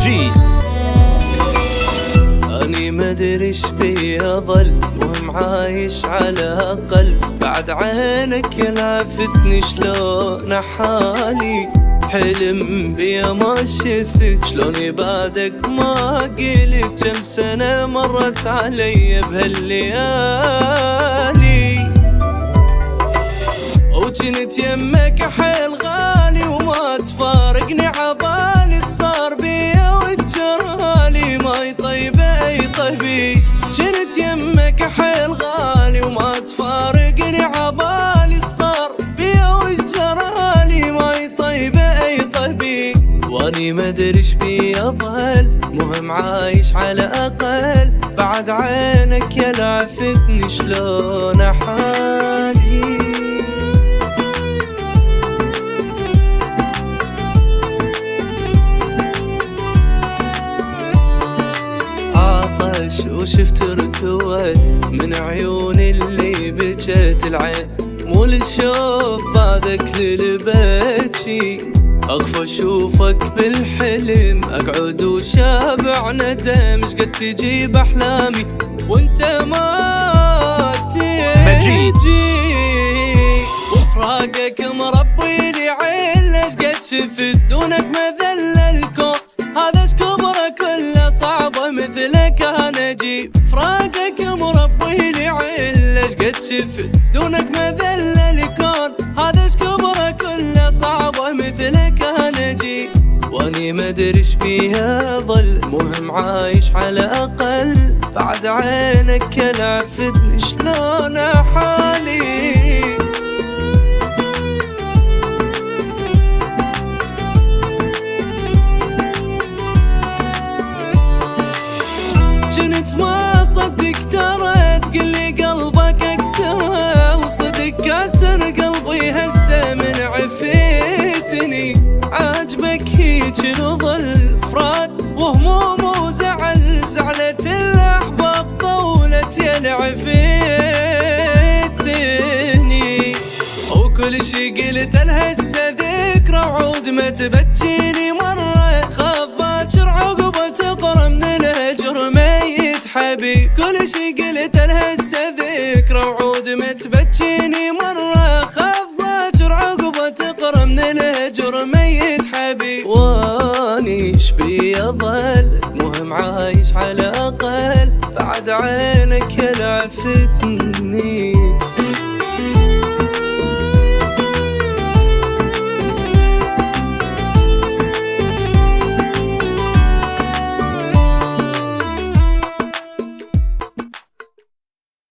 مجيد. أني مدري ايش بي أظل، مهم عايش على أقل. بعد عينك يلفتني شلون حالي، حلم بيا ما شفت شلوني بعدك ما قلت. كم سنة مرت علي بهالليالي، وجنت يمك حيل غالي وما تفارقني عبالي. صار بيا وتجرالي ما يطيب اي طبيب. جنت يمك حيل غالي وما تفارقني عبالي. صار بيا وتجرالي ما يطيب اي طبيب. واني مدري ايش بي اظل، مهم عايش على اقل. بعد عينك يلفتني شلون حالي. وشفت ارتوت من عيوني اللي بجت العين، مو للشوف بعدك للبكي. اخفى اشوفك بالحلم، اقعد وشابع ندم. ايش قد تجيب احلامي وانت ما تجي، وفراقك مربي لي عين. ايش قد شفت دونك مذل الكون، هذا كبره كله صعبه مثلك انا اجيب. فراقك مربي لي عين، ليش قد شفت دونك مذل الكون. هذا كبره كله صعبه مثلك انا اجيب. واني مدري ايش بيها ظل، مهم عايش على اقل. بعد عينك لفتني شلون حالي. كنت ما صدق ترى تقلي قلبك اكسره، وصدق كسر قلبي هسه من عفيتني. عاجبك هيج نظل فراد وهموم وزعل، زعلة الاحباب طولت يا عفيتني. وكل شي قلت لها هسه ذكرى وعود ما تبجيني مره. خاف باكر عقبه تقرا من الهجر ميت حبيب. كل شي قلت لها هسه ذكرى وعود ما تبجيني مره. خاف باكر عقبه تقرا من الهجر ميت حبيب. واني ايش بي اظل، مهم عايش على اقل. بعد عينك لفتني